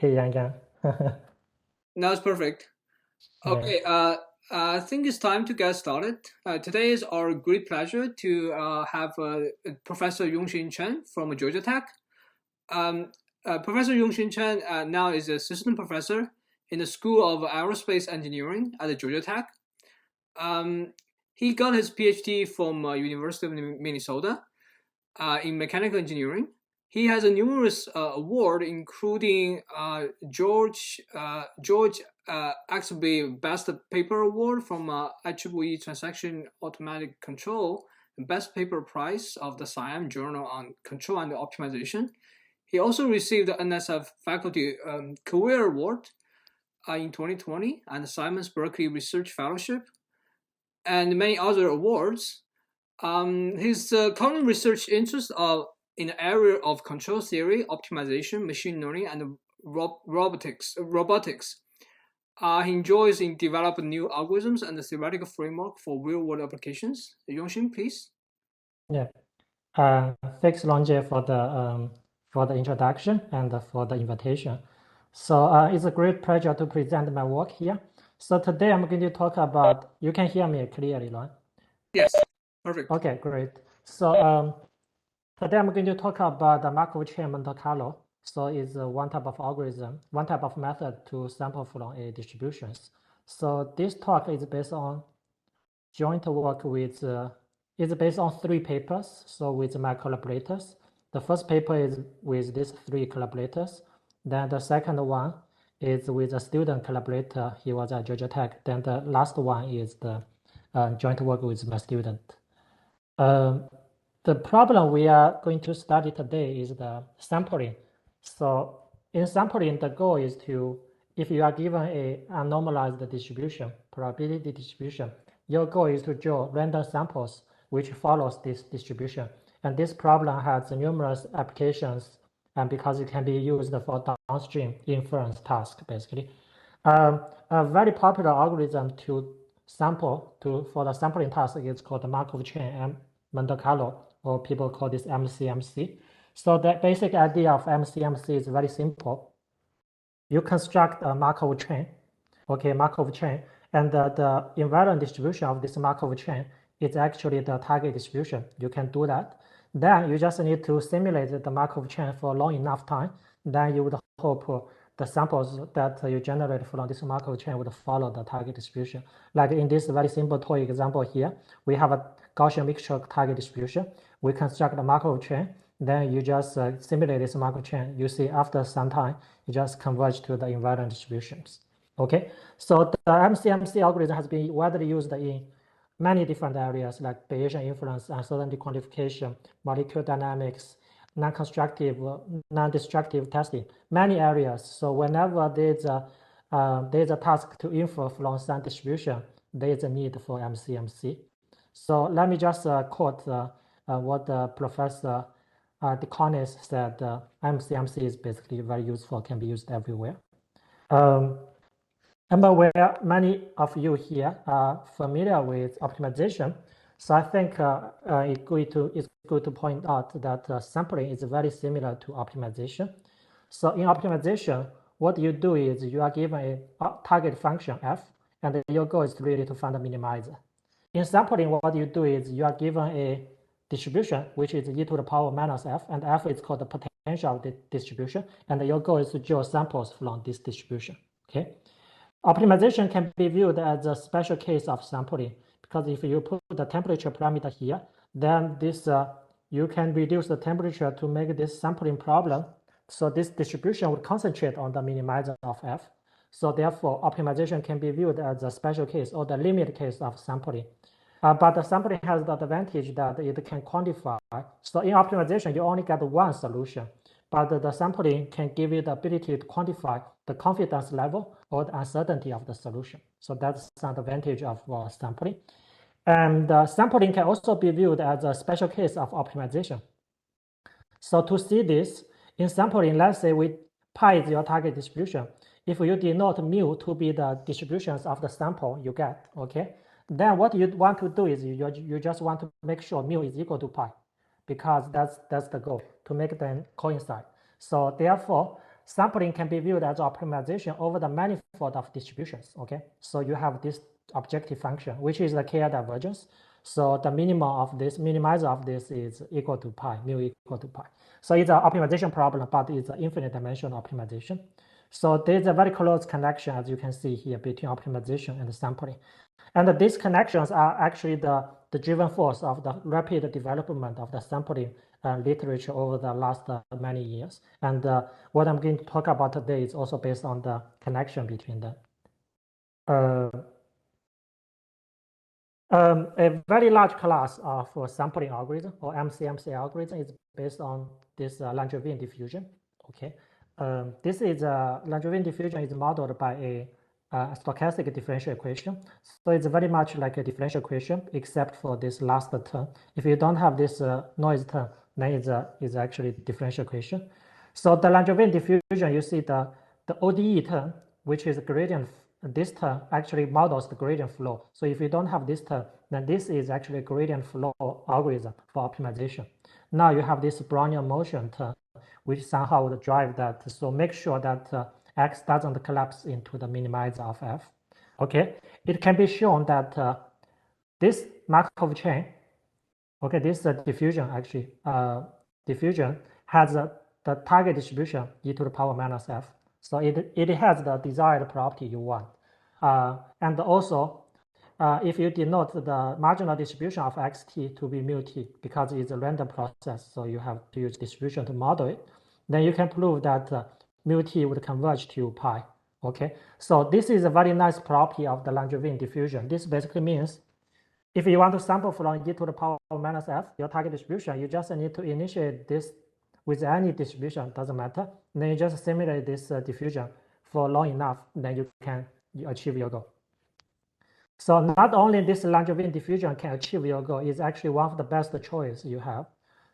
Hey, Yang. Now it's perfect. Yeah. Okay, I think it's time to get started. Today is our great pleasure to have Professor Yongxin Chen from Georgia Tech. Professor Yongxin Chen now is assistant professor in the School of Aerospace Engineering at Georgia Tech. He got his PhD from University of Minnesota in mechanical engineering. He has a numerous award, including George Axby Best Paper Award from IEEE Transaction Automatic Control, and Best Paper Prize of the Siam Journal on Control and Optimization. He also received the NSF Faculty Career Award in 2020 and the Simons Berkeley Research Fellowship, and many other awards. His current research interests are in the area of control theory, optimization, machine learning, and robotics. He enjoys in developing new algorithms and the theoretical framework for real-world applications. Yongxin, please. Yeah. Thanks, Longe, for the introduction and for the invitation. So it's a great pleasure to present my work here. So today I'm going to talk about. You can hear me clearly, right? Yes. Perfect. Okay, great. So today I'm going to talk about the Markov chain Monte Carlo. So it's one type of algorithm, one type of method to sample from a distributions. So this talk is based on joint work with, is based on 3 papers. So with my collaborators, the first paper is with these 3 collaborators. Then the second one is with a student collaborator. He was at Georgia Tech. Then the last one is the joint work with my student. The problem we are going to study today is the sampling. So in sampling, the goal is to, if you are given a unnormalized distribution, probability distribution, your goal is to draw random samples which follows this distribution. And this problem has numerous applications, and because it can be used for downstream inference task, basically. A very popular algorithm to sample for the sampling task is called the Markov chain Monte Carlo, or people call this MCMC. So the basic idea of MCMC is very simple. You construct a Markov chain, Markov chain, and the invariant distribution of this Markov chain is actually the target distribution. You can do that. Then you just need to simulate the Markov chain for long enough time. Then you would hope the samples that you generate from this Markov chain would follow the target distribution. Like in this very simple toy example here, we have a Gaussian mixture target distribution. We construct a Markov chain. Then you just simulate this Markov chain. You see after some time, you just converge to the invariant distributions. Okay, so the MCMC algorithm has been widely used in many different areas like Bayesian inference, uncertainty quantification, molecular dynamics, non-constructive, non-destructive testing, many areas. So whenever there's a task to infer from some distribution, there is a need for MCMC. So let me just quote what Professor DeConis said. MCMC is basically very useful, can be used everywhere. I'm aware many of you here are familiar with optimization. So I think it's good to point out that sampling is very similar to optimization. So in optimization, what you do is you are given a target function f, and your goal is really to find a minimizer. In sampling, what you do is you are given a distribution, which is e to the power minus f, and f is called the potential of the distribution, and your goal is to draw samples from this distribution. Okay. Optimization can be viewed as a special case of sampling, because if you put the temperature parameter here, then this you can reduce the temperature to make this sampling problem. So this distribution would concentrate on the minimizer of f. So therefore, optimization can be viewed as a special case or the limit case of sampling. But the sampling has the advantage that it can quantify. So in optimization, you only get one solution, but the sampling can give you the ability to quantify the confidence level or the uncertainty of the solution. So that's an advantage of sampling. And sampling can also be viewed as a special case of optimization. So to see this, in sampling, let's say pi is your target distribution. If you denote mu to be the distributions of the sample you get, okay, then what you want to do is you just want to make sure mu is equal to pi, because that's the goal, to make them coincide. So therefore, sampling can be viewed as optimization over the manifold of distributions. Okay, so you have this objective function, which is the Ki divergence. So the minimum of this, minimizer of this is equal to pi, mu equal to pi. So it's an optimization problem, but it's an infinite dimensional optimization. So there's a very close connection, as you can see here, between optimization and sampling. And these connections are actually the driving force of the rapid development of the sampling literature over the last many years. And what I'm going to talk about today is also based on the connection between them. A very large class of sampling algorithm or MCMC algorithm is based on this Langevin diffusion. Okay, this is Langevin diffusion is modeled by a stochastic differential equation. So it's very much like a differential equation, except for this last term. If you don't have this noise term, then it's actually differential equation. So the Langevin diffusion, you see the ODE term, which is gradient. This term actually models the gradient flow. So if you don't have this term, then this is actually a gradient flow algorithm for optimization. Now you have this Brownian motion term, which somehow would drive that. So make sure that X doesn't collapse into the minimizer of F. Okay, it can be shown that this Markov chain, okay, this diffusion actually, diffusion has the target distribution e to the power minus F. So it has the desired property you want. And also, if you denote the marginal distribution of xt to be mu t, because it's a random process, so you have to use distribution to model it, then you can prove that mu t would converge to pi. Okay, so this is a very nice property of the Langevin diffusion. This basically means if you want to sample from e to the power minus f, your target distribution, you just need to initiate this with any distribution, doesn't matter. Then you just simulate this diffusion for long enough, then you can achieve your goal. So not only this Langevin diffusion can achieve your goal, it's actually one of the best choice you have.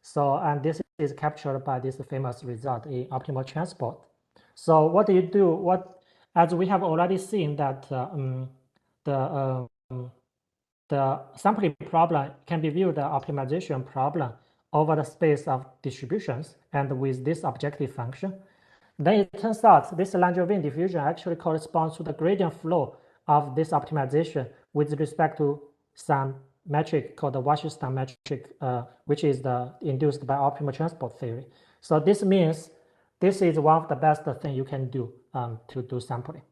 So, and this is captured by this famous result in optimal transport. So what do you do? As we have already seen that the sampling problem can be viewed as optimization problem over the space of distributions and with this objective function. Then it turns out this Langevin diffusion actually corresponds to the gradient flow of this optimization with respect to some metric called the Wasserstein metric, which is induced by optimal transport theory. So this means this is one of the best things you can do to do sampling.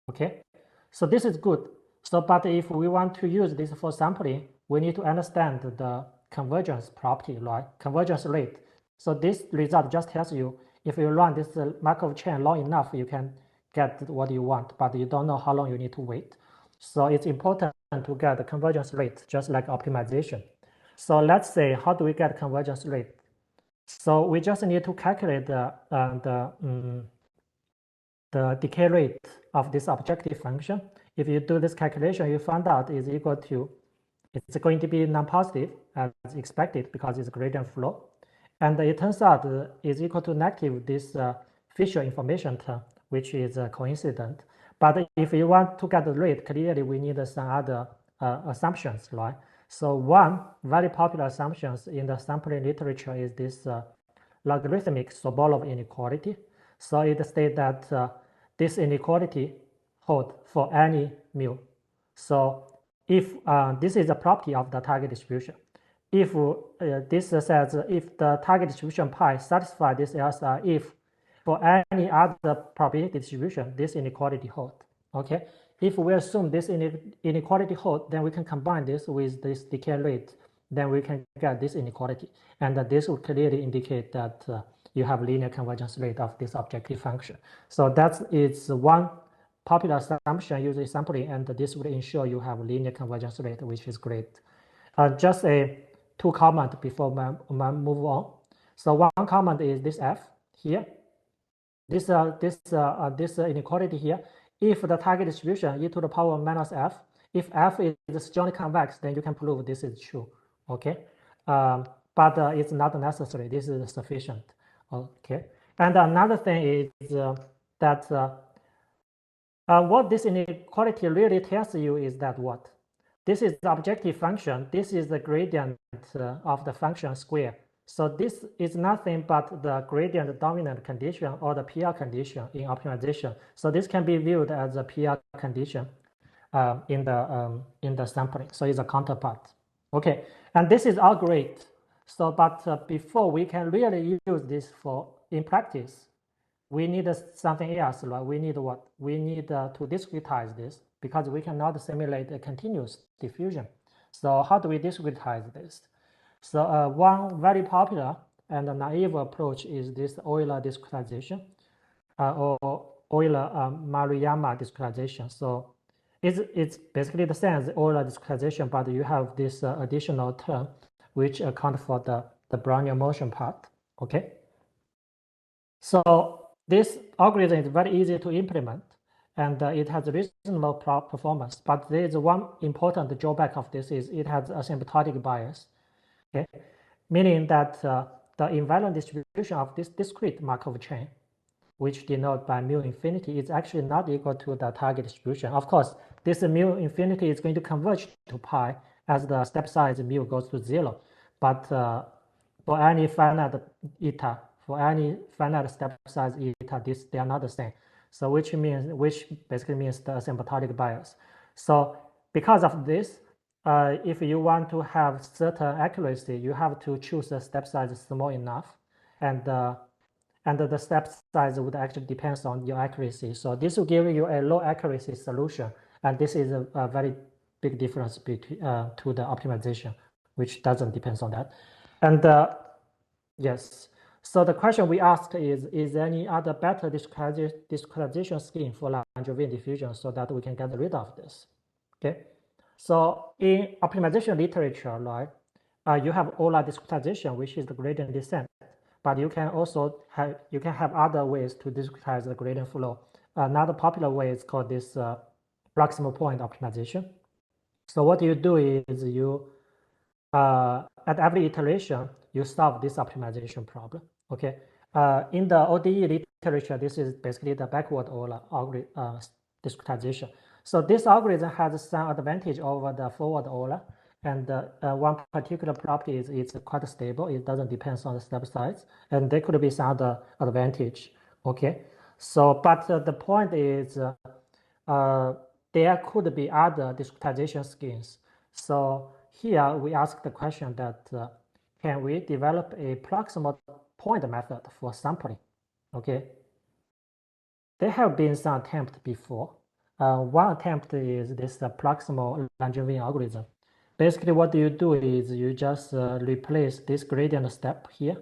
Okay, so this is good. So, but if we want to use this for sampling, we need to understand the convergence property, right? Convergence rate. So this result just tells you if you run this Markov chain long enough, you can get what you want, but you don't know how long you need to wait. So it's important to get the convergence rate, just like optimization. So let's say, how do we get convergence rate? So we just need to calculate the decay rate of this objective function. If you do this calculation, you find out is equal to, it's going to be non-positive as expected because it's gradient flow. And it turns out is equal to negative this Fisher information term, which is coincident. But if you want to get the rate, clearly we need some other assumptions, right? So one very popular assumptions in the sampling literature is this logarithmic Sobolev inequality. So it states that this inequality holds for any mu. So if this is a property of the target distribution, if this says if the target distribution pi satisfies this LSR, if for any other probability distribution, this inequality holds. Okay, if we assume this inequality holds, then we can combine this with this decay rate, then we can get this inequality, and this will clearly indicate that you have linear convergence rate of this objective function. So that is one popular assumption using sampling, and this would ensure you have linear convergence rate, which is great. Just two comments before we move on. So one comment is this F here. This inequality here. If the target distribution e to the power minus F, if F is strongly convex, then you can prove this is true. Okay, but it's not necessary. This is sufficient. Okay, and another thing is that what this inequality really tells you is that what? This is the objective function. This is the gradient of the function square. So this is nothing but the gradient dominant condition or the PR condition in optimization. So this can be viewed as a PR condition in the sampling. So it's a counterpart. Okay, and this is all great. So, but before we can really use this in practice, we need something else, right? We need what? We need to discretize this because we cannot simulate a continuous diffusion. So how do we discretize this? So one very popular and naive approach is this Euler discretization or Euler-Maruyama discretization. So it's basically the same as Euler discretization, but you have this additional term which account for the Brownian motion part. Okay. So this algorithm is very easy to implement, and it has reasonable performance. But there is one important drawback of this is it has asymptotic bias. Okay, meaning that the invariant distribution of this discrete Markov chain, which denoted by mu infinity, is actually not equal to the target distribution. Of course, this mu infinity is going to converge to pi as the step size mu goes to 0. But for any finite eta, for any finite step size eta, they are not the same. So which basically means the asymptotic bias. So because of this, if you want to have certain accuracy, you have to choose a step size small enough, and the step size would actually depend on your accuracy. So this will give you a low accuracy solution, and this is a very big difference between to the optimization, which doesn't depend on that. And yes, so the question we asked is there any other better discretization scheme for Langevin diffusion so that we can get rid of this? Okay. So in optimization literature, right, you have Euler discretization, which is the gradient descent, but you can also have other ways to discretize the gradient flow. Another popular way is called this proximal point optimization. So what you do is you at every iteration you solve this optimization problem. Okay, in the ODE literature, this is basically the backward Euler discretization. So this algorithm has some advantage over the forward Euler, and one particular property is it's quite stable. It doesn't depend on the step size, and there could be some other advantage. Okay, so but the point is there could be other discretization schemes. So here we ask the question that can we develop a proximal point method for sampling? Okay, there have been some attempts before. One attempt is this proximal Langevin algorithm. Basically, what you do is you just replace this gradient step here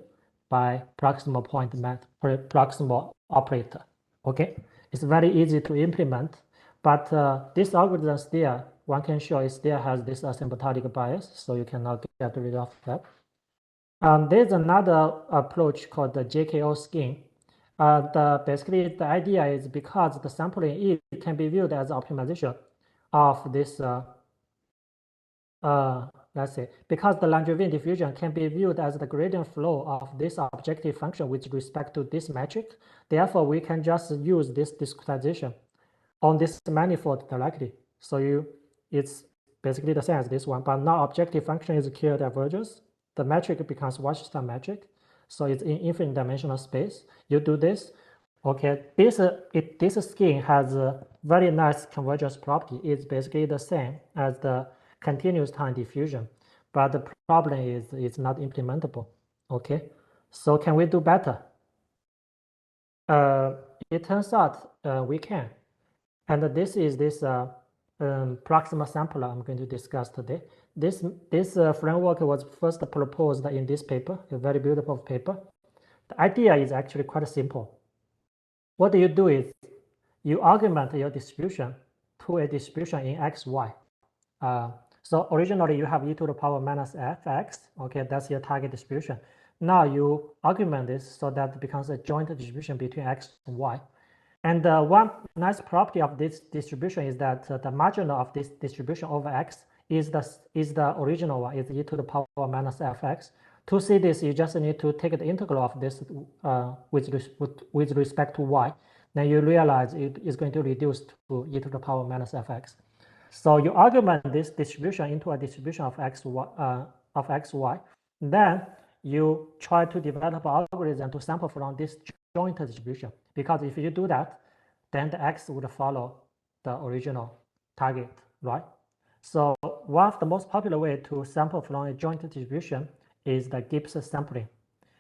by proximal point method, proximal operator. Okay, it's very easy to implement, but this algorithm still, one can show it still has this asymptotic bias, so you cannot get rid of that. There's another approach called the JKO scheme. Basically, the idea is because the sampling can be viewed as optimization of this, let's say, because the Langevin diffusion can be viewed as the gradient flow of this objective function with respect to this metric. Therefore, we can just use this discretization on this manifold directly. So it's basically the same as this one, but now objective function is Kerr divergence. The metric becomes Wasserstein metric. So it's in infinite dimensional space. You do this. Okay, this scheme has a very nice convergence property. It's basically the same as the continuous time diffusion, but the problem is it's not implementable. Okay, so can we do better? It turns out we can, and this is this proximal sampler I'm going to discuss today. This framework was first proposed in this paper, a very beautiful paper. The idea is actually quite simple. What you do is you augment your distribution to a distribution in x, y. So originally you have e to the power minus fx. Okay, that's your target distribution. Now you augment this so that it becomes a joint distribution between x and y. And one nice property of this distribution is that the marginal of this distribution over x is the original one, is e to the power minus fx. To see this, you just need to take the integral of this with respect to y. Then you realize it is going to reduce to e to the power minus fx. So you augment this distribution into a distribution of xy. Then you try to develop an algorithm to sample from this joint distribution. Because if you do that, then the X would follow the original target, right? So one of the most popular way to sample from a joint distribution is the Gibbs sampling.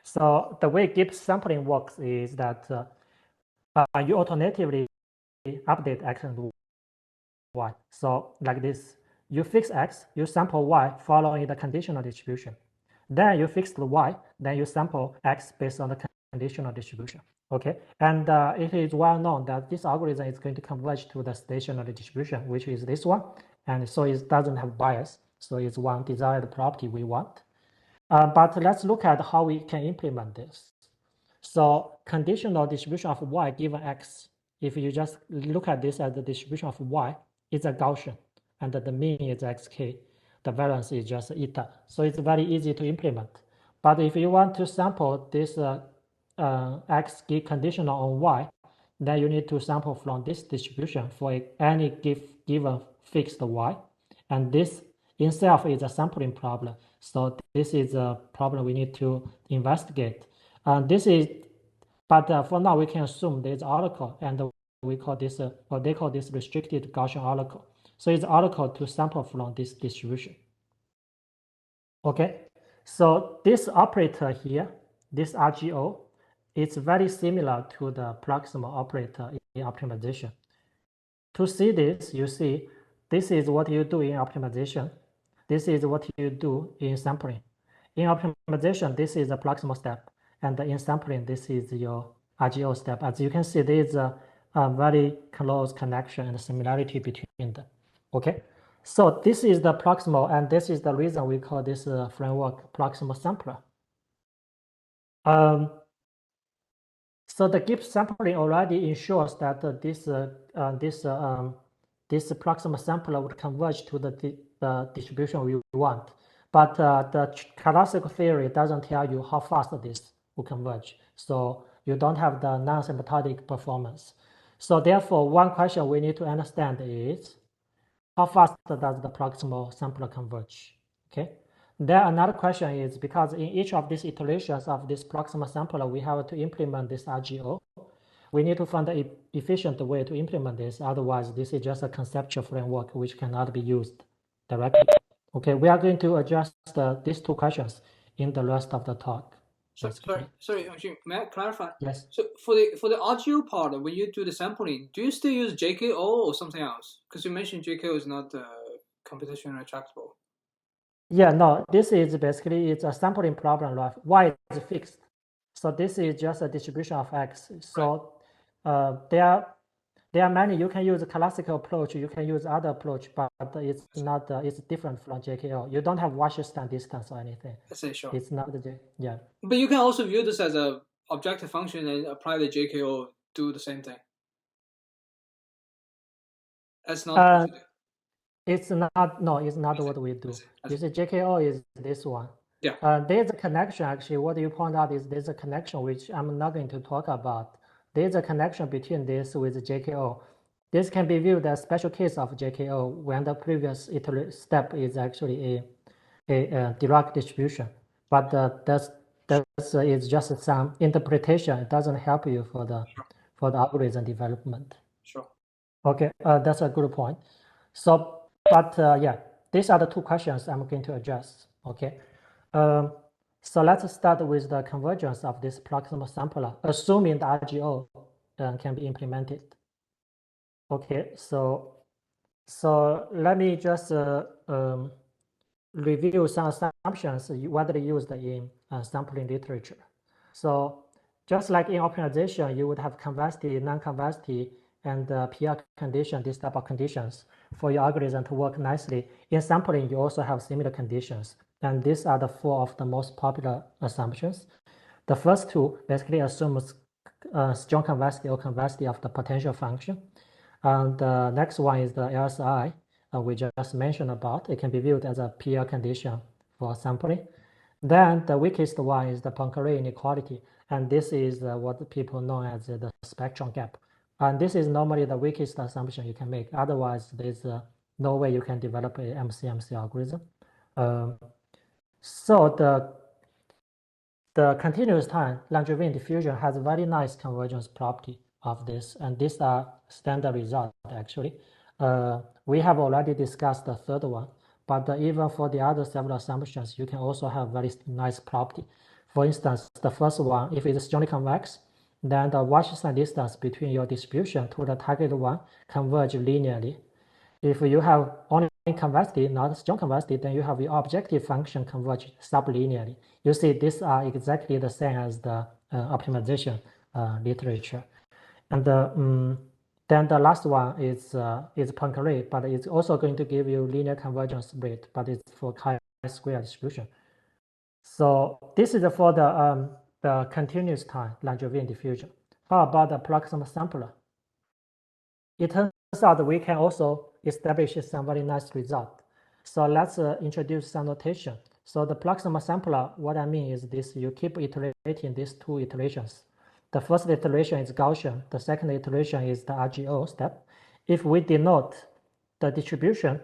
So the way Gibbs sampling works is that you alternatively update X and Y. So like this, you fix X, you sample Y following the conditional distribution. Then you fix the Y, then you sample X based on the conditional distribution. Okay, and it is well known that this algorithm is going to converge to the stationary distribution, which is this one, and so it doesn't have bias. So it's one desired property we want. But let's look at how we can implement this. So conditional distribution of Y given X, if you just look at this as the distribution of Y, it's a Gaussian, and the mean is xk. The variance is just eta. So it's very easy to implement. But if you want to sample this X conditional on Y, then you need to sample from this distribution for any given fixed Y. And this in itself is a sampling problem. So this is a problem we need to investigate. But for now we can assume there's oracle, and we call this, or they call this restricted Gaussian oracle. So it's oracle to sample from this distribution. Okay, so this operator here, this RGO, it's very similar to the proximal operator in optimization. To see this, you see, this is what you do in optimization. This is what you do in sampling. In optimization, this is the proximal step. And in sampling, this is your RGO step. As you can see, there is a very close connection and similarity between them. Okay, so this is the proximal, and this is the reason we call this framework proximal sampler. So the Gibbs sampling already ensures that this proximal sampler would converge to the distribution we want. But the classical theory doesn't tell you how fast this will converge. So you don't have the non-symptotic performance. So therefore, one question we need to understand is how fast does the proximal sampler converge? Okay. Then another question is, because in each of these iterations of this proximal sampler, we have to implement this RGO. We need to find an efficient way to implement this. Otherwise, this is just a conceptual framework which cannot be used directly. Okay, we are going to address these two questions in the rest of the talk. Sorry, Yongxin, may I clarify? Yes. So for the RGO part, when you do the sampling, do you still use JKO or something else? Because you mentioned JKO is not computationally tractable. Yeah, no, this is basically, it's a sampling problem, right? Y is fixed. So this is just a distribution of X. So there are many. You can use a classical approach. You can use other approach, but it's not. It's different from JKO. You don't have Wasserstein distance or anything. I say sure. It's not the yeah. But you can also view this as a objective function and apply the JKO, do the same thing. That's not. It's not. No, it's not what we do. You see, JKO is this one. Yeah. There's a connection actually. What you point out is there's a connection which I'm not going to talk about. There's a connection between this with JKO. This can be viewed as a special case of JKO when the previous step is actually a Dirac distribution. But that's is just some interpretation. It doesn't help you for the algorithm development. Sure. Okay, that's a good point. So, but yeah, these are the two questions I'm going to address. Okay. So let's start with the convergence of this proximal sampler, assuming the RGO can be implemented. Okay, so let me just review some assumptions widely used in sampling literature. So just like in optimization, you would have convexity, non-convexity, and PR condition, this type of conditions for your algorithm to work nicely. In sampling, you also have similar conditions. And these are the four of the most popular assumptions. The first two basically assumes strong convexity or convexity of the potential function. And the next one is the LSI we just mentioned about. It can be viewed as a PR condition for sampling. Then the weakest one is the Poincare inequality. And this is what people know as the spectrum gap. And this is normally the weakest assumption you can make. Otherwise, there's no way you can develop a MCMC algorithm. So the continuous time Langevin diffusion has a very nice convergence property of this, and these are standard results actually. We have already discussed the third one, but even for the other several assumptions, you can also have very nice property. For instance, the first one, if it's strongly convex, then the Washington distance between your distribution to the target one converge linearly. If you have only convexity, not strong convexity, then you have your objective function converge sublinearly. You see, these are exactly the same as the optimization literature. And then the last one is Poincare, but it's also going to give you linear convergence rate, but it's for chi-square distribution. So this is for the continuous time Langevin diffusion. How about the proximal sampler? It turns out we can also establish some very nice result. So let's introduce some notation. So the proximal sampler, what I mean is this: you keep iterating these two iterations. The first iteration is Gaussian. The second iteration is the RGO step. If we denote the distribution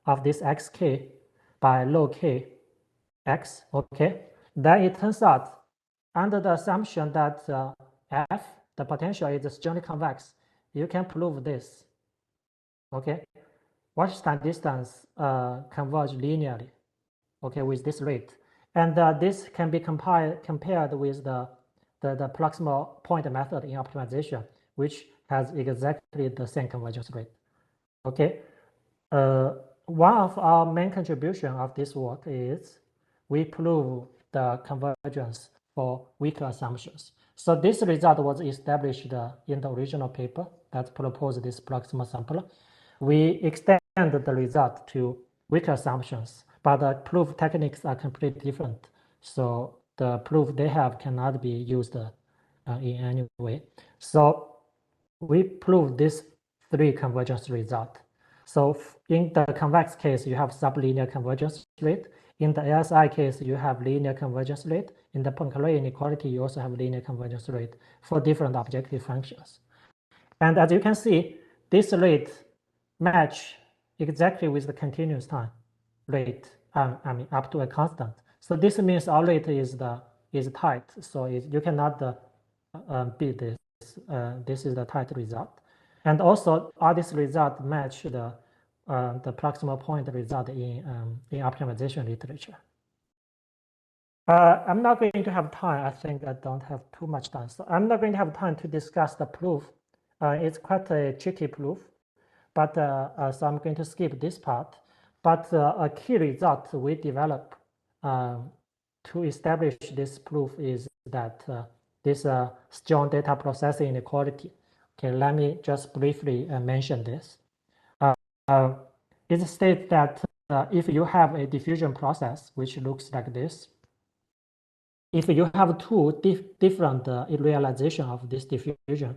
of this xk by log k x, okay, then it turns out under the assumption that f, the potential, is strongly convex, you can prove this, okay? Washington distance converge linearly, okay, with this rate. And this can be compared with the proximal point method in optimization, which has exactly the same convergence rate, okay? One of our main contribution of this work is we prove the convergence for weaker assumptions. So this result was established in the original paper that proposed this proximal sampler. We extend the result to weaker assumptions, but the proof techniques are completely different. So the proof they have cannot be used in any way. So we prove this three convergence result. So in the convex case, you have sublinear convergence rate. In the LSI case, you have linear convergence rate. In the Poincare inequality, you also have linear convergence rate for different objective functions. And as you can see, this rate match exactly with the continuous time rate, I mean, up to a constant. So this means our rate is tight. So you cannot beat this. This is the tight result. And also, all these results match the proximal point result in optimization literature. I'm not going to have time. I think I don't have too much time. So I'm not going to have time to discuss the proof. It's quite a tricky proof, but so I'm going to skip this part. But a key result we develop to establish this proof is that this strong data processing inequality. Okay, let me just briefly mention this. It states that if you have a diffusion process which looks like this, if you have two different realization of this diffusion,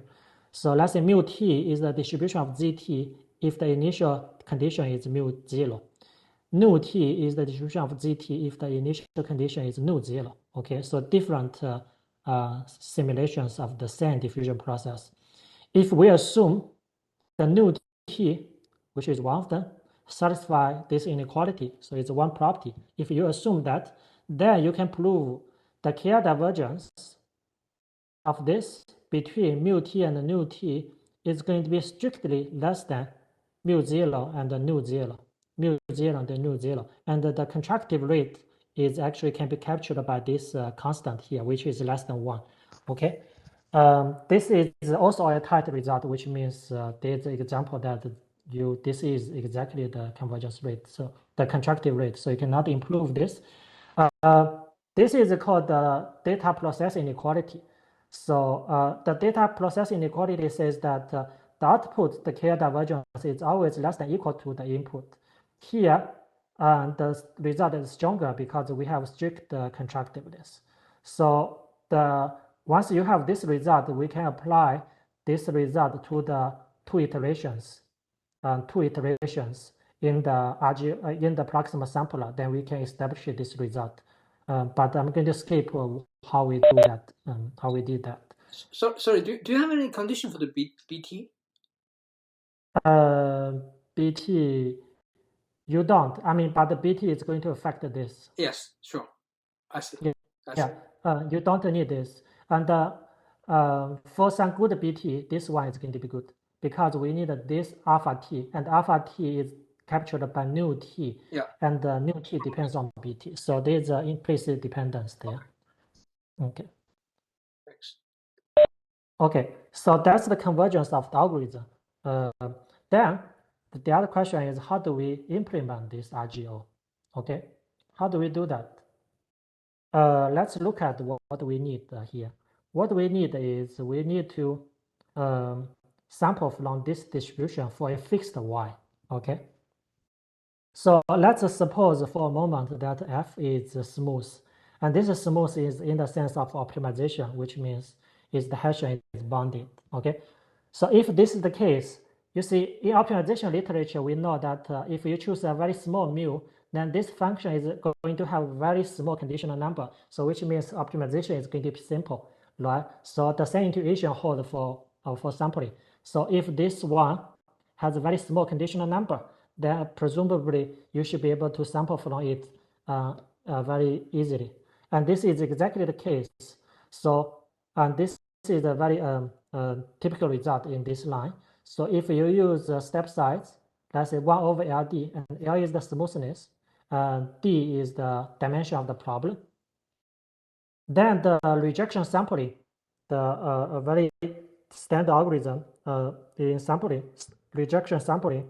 so let's say mu t is the distribution of zt if the initial condition is mu 0. Nu t is the distribution of zt if the initial condition is nu 0. Okay, so different simulations of the same diffusion process. If we assume the nu t, which is one of them, satisfy this inequality, so it's one property. If you assume that, then you can prove the K divergence of this between mu t and nu t is going to be strictly less than mu 0 and nu 0, mu 0 and nu 0. And the contractive rate is actually can be captured by this constant here, which is less than 1. Okay. This is also a tight result, which means there's an example that this is exactly the convergence rate, so the contractive rate. So you cannot improve this. This is called the data process inequality. So the data process inequality says that the output, the K divergence, is always less than equal to the input. Here, the result is stronger because we have strict contractiveness. So once you have this result, we can apply this result to the two iterations in the proximal sampler. Then we can establish this result. But I'm going to skip how we do that, how we did that. So, sorry, do you have any condition for the BT? BT, you don't. I mean, but the BT is going to affect this. Yes, sure. I see. Yeah, you don't need this. And for some good BT, this one is going to be good because we need this alpha t, and alpha t is captured by nu t, and nu t depends on BT. So there's an implicit dependence there. Okay. Thanks. Okay, so that's the convergence of the algorithm. Then the other question is, how do we implement this RGO? Okay, how do we do that? Let's look at what we need here. What we need is we need to sample from this distribution for a fixed y. Okay. So let's suppose for a moment that f is smooth, and this smooth is in the sense of optimization, which means is the Hessian is bounded. Okay. So if this is the case, you see in optimization literature we know that if you choose a very small mu, then this function is going to have very small conditional number. So which means optimization is going to be simple, right? So the same intuition holds for sampling. So if this one has a very small conditional number, then presumably you should be able to sample from it very easily. And this is exactly the case. So, and this is a very typical result in this line. So if you use step size, let's say 1 over LD, and L is the smoothness, D is the dimension of the problem. Then the rejection sampling, a very standard algorithm in sampling, rejection sampling,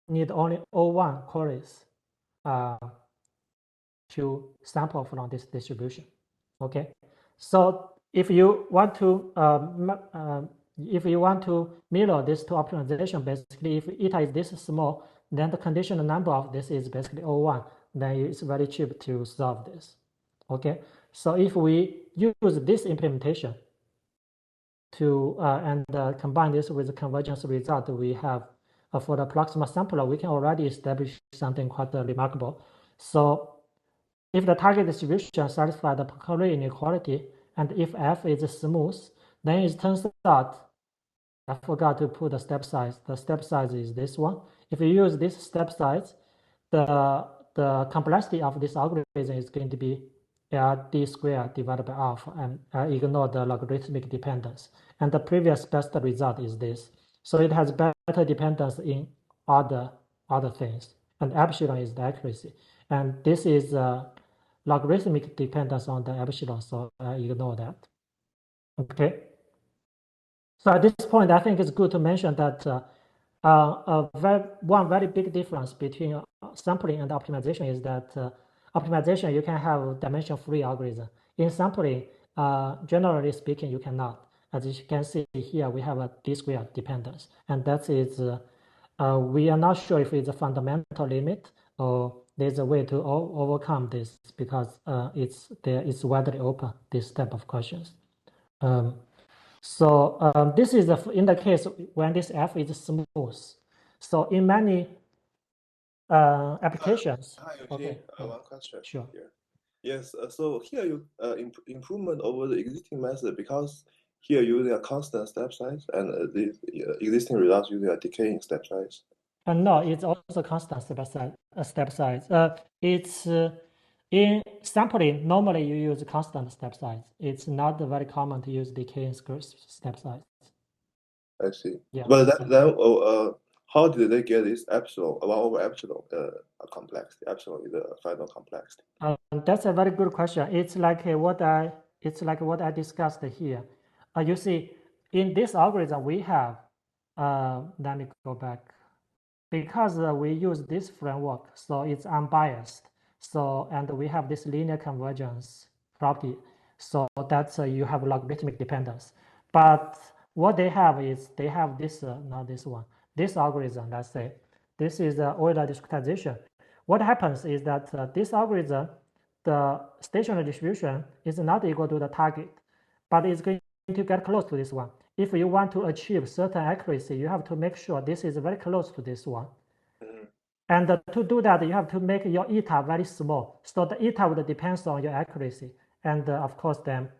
need only O1 queries to sample from this distribution. Okay, so if you want to mirror this to optimization, basically if eta is this small, then the conditional number of this is basically O1. Then it's very cheap to solve this. Okay, so if we use this implementation to and combine this with the convergence result we have for the proximal sampler, we can already establish something quite remarkable. So if the target distribution satisfies the Poincare inequality, and if f is smooth, then it turns out, I forgot to put the step size. The step size is this one. If you use this step size, the complexity of this algorithm is going to be LD squared divided by alpha, and ignore the logarithmic dependence. And the previous best result is this. So it has better dependence in other things, and epsilon is the accuracy. And this is logarithmic dependence on the epsilon, so I ignore that. Okay. So at this point, I think it's good to mention that one very big difference between sampling and optimization is that optimization, you can have dimension-free algorithm. In sampling, generally speaking, you cannot. As you can see here, we have a D-squared dependence, and that is, we are not sure if it's a fundamental limit or there's a way to overcome this because it's widely open, this type of questions. So this is in the case when this f is smooth. So in many applications. Hi, Eugene. One question. Sure. Here. Yes. So here you improvement over the existing method because here using a constant step size and the existing results using a decaying step size. No, it's also constant step size. It's in sampling. Normally, you use constant step size. It's not very common to use decaying step size. I see. Yeah. But then, how did they get this epsilon 1 over epsilon complexity? Epsilon is the final complexity. That's a very good question. It's like what I discussed here. You see, in this algorithm we have. Let me go back. Because we use this framework, so it's unbiased. So, and we have this linear convergence property. So that's you have logarithmic dependence. But what they have is they have this, not this one, this algorithm, let's say. This is the Euler discretization. What happens is that this algorithm, the stationary distribution is not equal to the target, but it's going to get close to this one. If you want to achieve certain accuracy, you have to make sure this is very close to this one. And to do that, you have to make your eta very small. So the eta would depend on your accuracy. And of course, then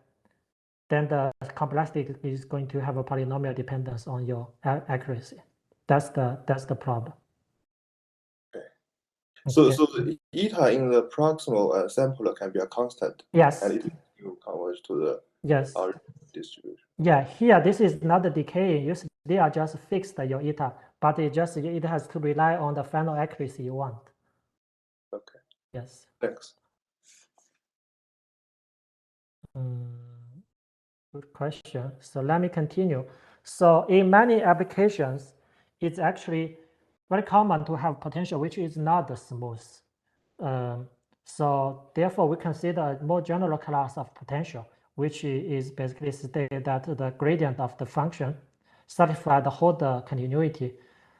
the complexity is going to have a polynomial dependence on your accuracy. That's the problem. Okay. So the eta in the proximal sampler can be a constant. Yes. And it to converge to the yes. distribution. Yeah, here this is not the decaying. They are just fixed your eta, but it has to rely on the final accuracy you want. Okay. Yes. Thanks. Good question. So let me continue. So in many applications, it's actually very common to have potential which is not smooth. So therefore, we consider a more general class of potential, which is basically stated that the gradient of the function satisfies the whole continuity.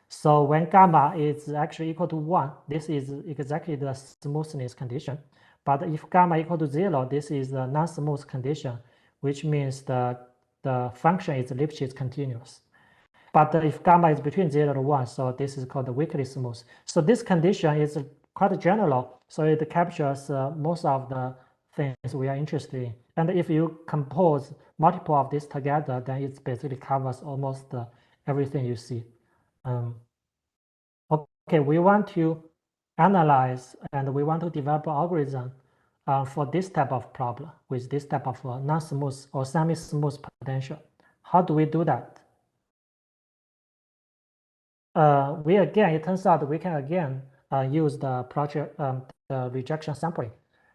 So when gamma is actually equal to 1, this is exactly the smoothness condition. But if gamma equal to 0, this is a non-smooth condition, which means the function is Lipschitz continuous. But if gamma is between 0 and 1, so this is called the weakly smooth. So this condition is quite general, so it captures most of the things we are interested in. And if you compose multiple of these together, then it basically covers almost everything you see. Okay, we want to analyze and we want to develop an algorithm for this type of problem with this type of non-smooth or semi-smooth potential. How do we do that? It turns out we can again use the rejection sampling.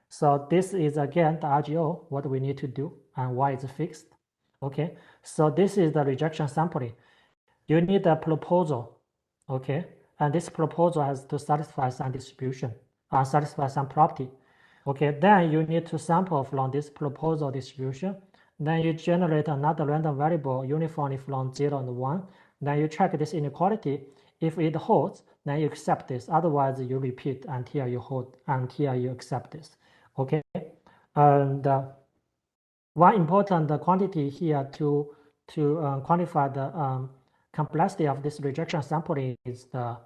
So this is again the RGO, what we need to do and why it's fixed. Okay, so this is the rejection sampling. You need a proposal, okay? And this proposal has to satisfy some distribution, satisfy some property. Okay, then you need to sample from this proposal distribution. Then you generate another random variable uniformly from 0 and 1. Then you check this inequality. If it holds, then you accept this. Otherwise, you repeat until you hold, until you accept this. Okay, and one important quantity here to quantify the complexity of this rejection sampling is the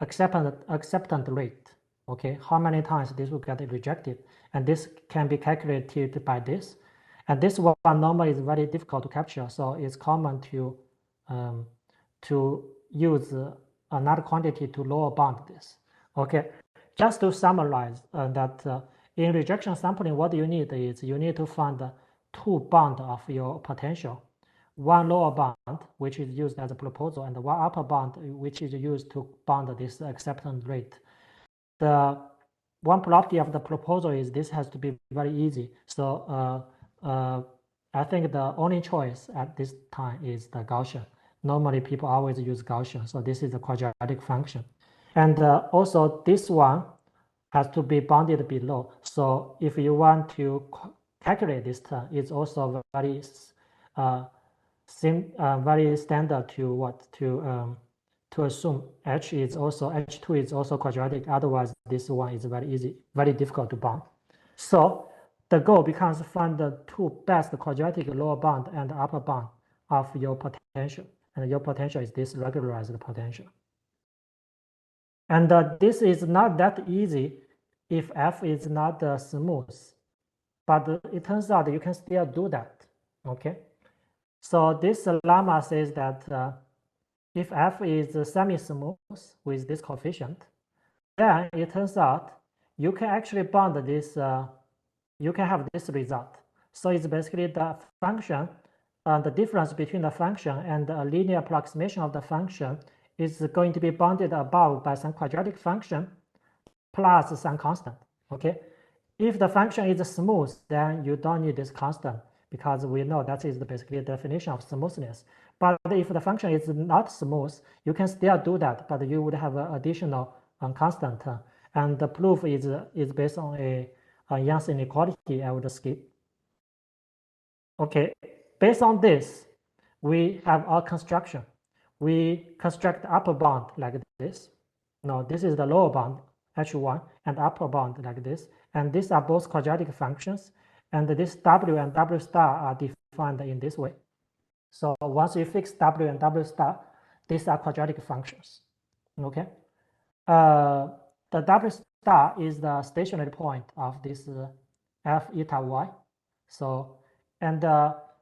acceptance rate. Okay, how many times this will get rejected, and this can be calculated by this. And this one normally is very difficult to capture, so it's common to use another quantity to lower bound this. Okay, just to summarize that in rejection sampling, what you need is you need to find the two bound of your potential. One lower bound, which is used as a proposal, and one upper bound, which is used to bound this acceptance rate. The one property of the proposal is this has to be very easy. So I think the only choice at this time is the Gaussian. Normally, people always use Gaussian, so this is a quadratic function. And also, this one has to be bounded below. So if you want to calculate this term, it's also very very standard to assume H2 is also quadratic. Otherwise, this one is very easy, very difficult to bound. So the goal becomes find the two best quadratic lower bound and upper bound of your potential. And your potential is this regularized potential. And this is not that easy if F is not smooth. But it turns out you can still do that. Okay. So this lemma says that if F is semi-smooth with this coefficient, then it turns out you can actually bound this, you can have this result. So it's basically the function, the difference between the function and the linear approximation of the function is going to be bounded above by some quadratic function plus some constant, okay? If the function is smooth, then you don't need this constant because we know that is basically the definition of smoothness. But if the function is not smooth, you can still do that, but you would have an additional constant. And the proof is based on a Young's inequality. I would skip. Okay, based on this, we have our construction. We construct the upper bound like this. No, this is the lower bound, H1, and upper bound like this. And these are both quadratic functions. And this W and W star are defined in this way. So once you fix W and W star, these are quadratic functions. Okay. The W star is the stationary point of this F eta y. So, and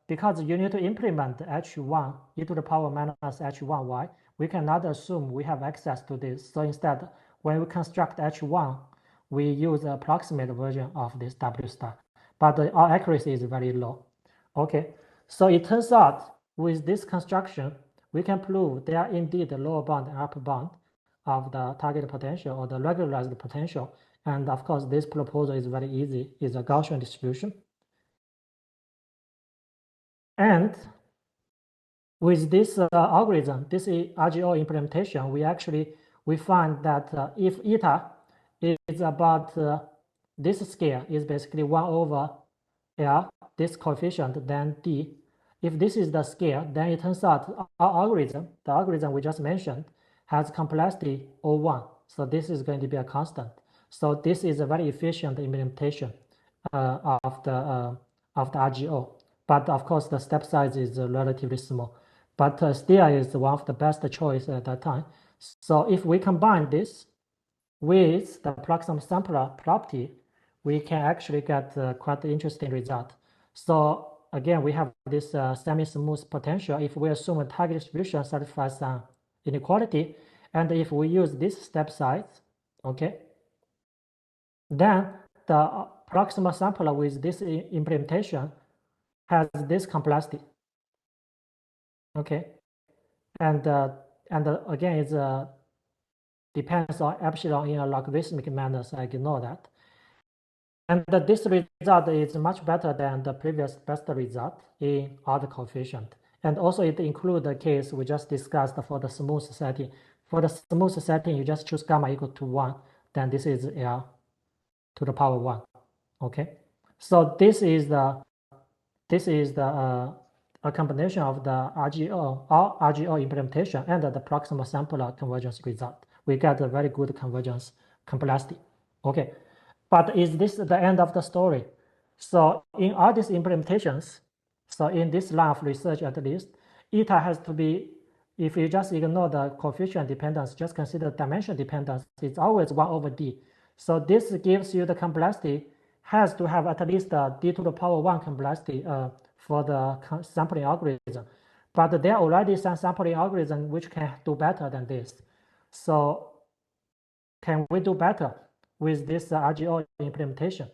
because you need to implement H1 e to the power minus H1y, we cannot assume we have access to this. So instead, when we construct H1, we use the approximate version of this W star. but our accuracy is very low. Okay, so it turns out with this construction, we can prove there are indeed a lower bound and upper bound of the target potential or the regularized potential. And of course, this proposal is very easy. It's a Gaussian distribution. And with this algorithm, this RGO implementation, we find that if eta is about this scale is basically 1 over L, this coefficient, then D. If this is the scale, then it turns out our algorithm, the algorithm we just mentioned, has complexity O1. So this is going to be a constant. So this is a very efficient implementation of the RGO. But of course, the step size is relatively small. But still is one of the best choice at that time. So if we combine this with the proximal sampler property, we can actually get quite interesting result. So again, we have this semi-smooth potential if we assume a target distribution satisfies some inequality, and if we use this step size, okay, then the proximal sampler with this implementation has this complexity. Okay, and again, it depends on epsilon in a logarithmic manner, so I ignore that. And this result is much better than the previous best result in other coefficient. And also it includes the case we just discussed for the smooth setting. For the smooth setting, you just choose gamma equal to 1, then this is L to the power 1. Okay, so this is the a combination of the RGO implementation and the proximal sampler convergence result. We get a very good convergence complexity. Okay, but is this the end of the story? So in all these implementations, so in this line of research at least, eta has to be, if you just ignore the coefficient dependence, just consider dimension dependence, it's always 1 over D. So this gives you the complexity has to have at least D to the power 1 complexity for the sampling algorithm. But there are already some sampling algorithm which can do better than this. So can we do better with this RGO implementation?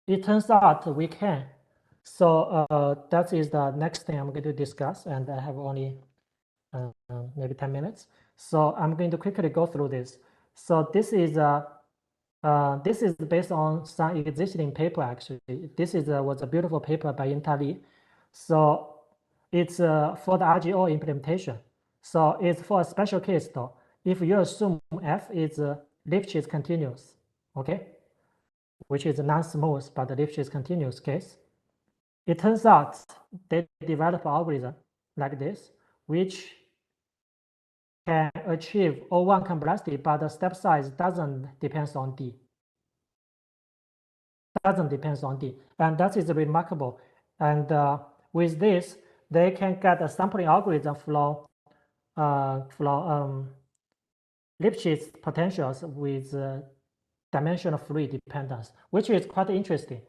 It turns out we can. So that is the next thing I'm going to discuss, and I have only maybe 10 minutes. So I'm going to quickly go through this. So this is based on some existing paper actually. This was a beautiful paper by Li. So it's for the RGO implementation. So it's for a special case though. If you assume F is Lipschitz continuous, okay, which is non-smooth but the Lipschitz continuous case, it turns out they develop an algorithm like this, which can achieve O1 complexity, but the step size doesn't depend on D. Doesn't depend on D, and that is remarkable. And with this, they can get a sampling algorithm from Lipschitz potentials with dimensional free dependence, which is quite interesting.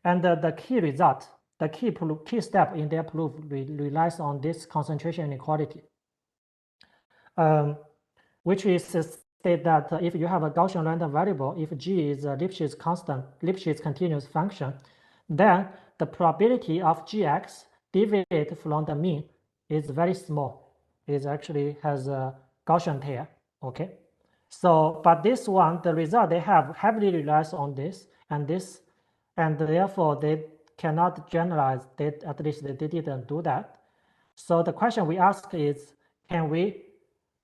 And the key result, the key step in their proof relies on this concentration inequality, which is state that if you have a Gaussian random variable, if G is a Lipschitz constant, Lipschitz continuous function, then the probability of Gx deviate from the mean is very small. It actually has a Gaussian tail. Okay, so but this one, the result they have heavily relies on this, and therefore they cannot generalize. At least they didn't do that. So the question we ask is, can we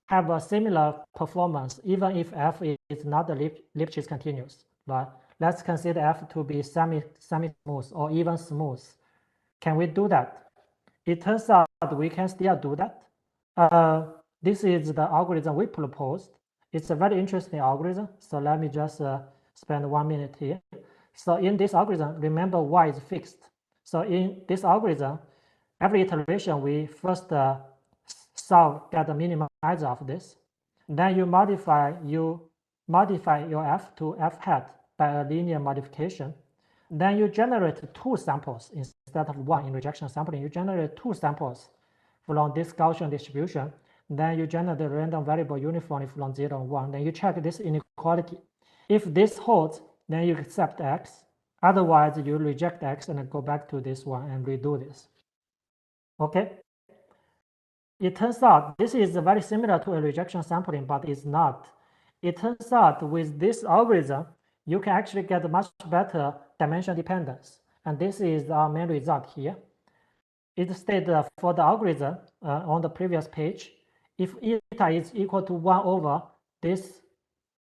have a similar performance even if F is not the Lipschitz continuous? But let's consider F to be semi-smooth or even smooth. Can we do that? It turns out we can still do that. This is the algorithm we proposed. It's a very interesting algorithm. So let me just spend 1 minute here. So in this algorithm, remember Y is fixed. So in this algorithm, every iteration we first get the minimizer of this. Then you modify your F to F hat by a linear modification. Then you generate 2 samples instead of 1 in rejection sampling. You generate 2 samples from this Gaussian distribution. Then you generate the random variable uniformly from 0 and 1. Then you check this inequality. If this holds, then you accept X. Otherwise, you reject X and go back to this one and redo this. Okay. It turns out this is very similar to a rejection sampling, but it's not. It turns out with this algorithm, you can actually get much better dimension dependence. And this is our main result here. It stated for the algorithm on the previous page, if eta is equal to 1 over this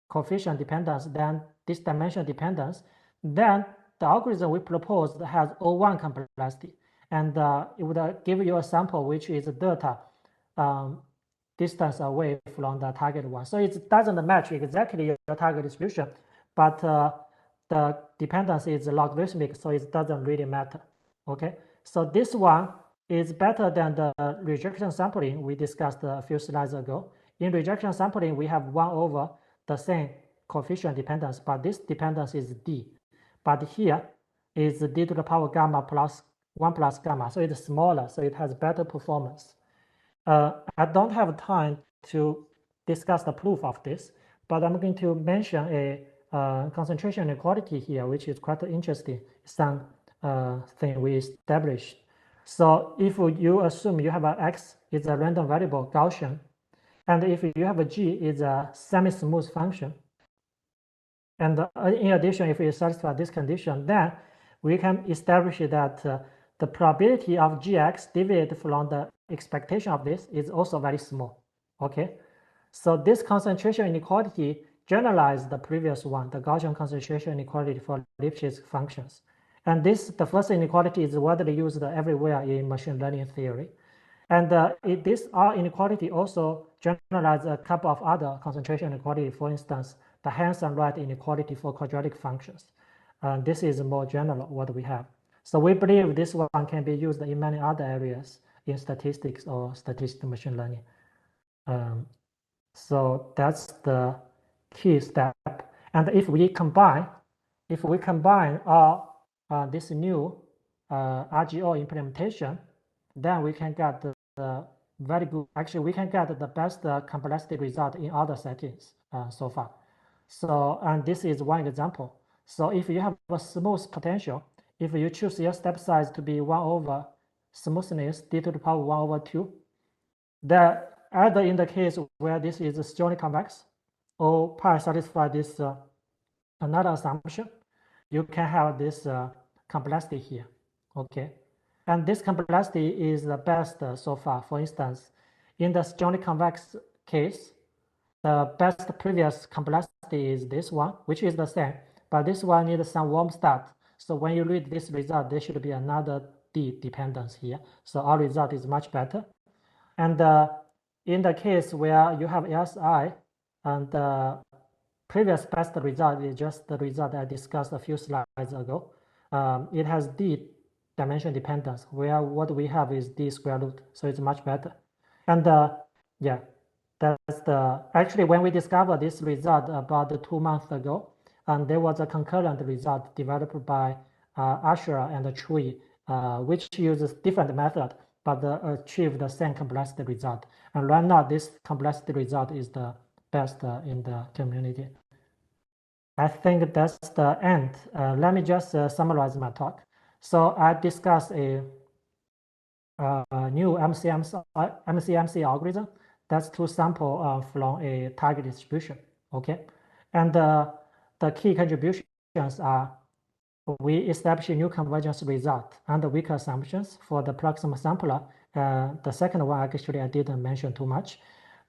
coefficient dependence, then this dimension dependence, then the algorithm we proposed has O1 complexity. And it would give you a sample which is delta distance away from the target one. So it doesn't match exactly your target distribution, but the dependence is logarithmic, so it doesn't really matter. Okay, so this one is better than the rejection sampling we discussed a few slides ago. In rejection sampling, we have 1 over the same coefficient dependence, but this dependence is d. But here is d to the power gamma plus 1 plus gamma, so it's smaller, so it has better performance. I don't have time to discuss the proof of this, but I'm going to mention a concentration inequality here, which is quite interesting, some thing we established. So if you assume you have an x is a random variable Gaussian, and if you have a g is a semi-smooth function, and in addition, if you satisfy this condition, then we can establish that the probability of gx deviate from the expectation of this is also very small. Okay, so this concentration inequality generalized the previous one, the Gaussian concentration inequality for Lipschitz functions. And the first inequality is widely used everywhere in machine learning theory. And this R inequality also generalizes a couple of other concentration inequality, for instance, the Hansen-Wright inequality for quadratic functions. This is more general what we have. So we believe this one can be used in many other areas in statistics or statistical machine learning. So that's the key step. And if we combine all this new RGO implementation, then we can get the very good. Actually, we can get the best complexity result in other settings so far. So, and this is one example. So if you have a smooth potential, if you choose your step size to be 1 over smoothness d to the power 1 over 2, that either in the case where this is strongly convex or pi satisfy this another assumption, you can have this complexity here. Okay, and this complexity is the best so far. For instance, in the strongly convex case, the best previous complexity is this one, which is the same, but this one needs some warm start. So when you read this result, there should be another d dependence here. So our result is much better. And in the case where you have LSI, and the previous best result is just the result I discussed a few slides ago. It has d dimension dependence, where what we have is d square root, so it's much better. And yeah, that's actually when we discovered this result about 2 months ago, and there was a concurrent result developed by Ashra and Chewi, which uses different method, but achieve the same complexity result. And right now, this complexity result is the best in the community. I think that's the end. Let me just summarize my talk. So I discussed a new MCMC algorithm that's to sample from a target distribution. Okay, and the key contributions are we establish a new convergence result under weak assumptions for the proximal sampler. The second one actually I didn't mention too much.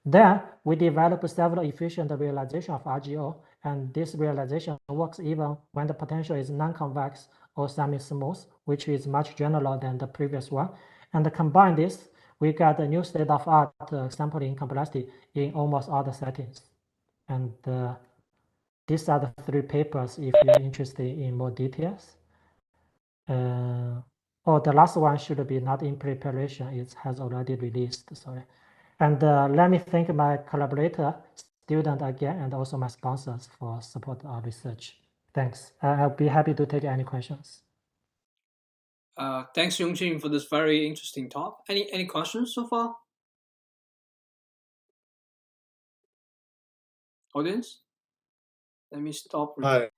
Then we develop several efficient realization of RGO, and this realization works even when the potential is non-convex or semi-smooth, which is much general than the previous one. And combine this, we got a new state-of-art sampling complexity in almost all the settings. And these are the 3 papers if you're interested in more details. Oh, the last one should be not in preparation. It has already released, sorry. And let me thank my collaborator, student again, and also my sponsors for support our research. Thanks. I'll be happy to take any questions. Thanks, Yongxin, for this very interesting talk. Any questions so far? Audience? Let me stop. Hi.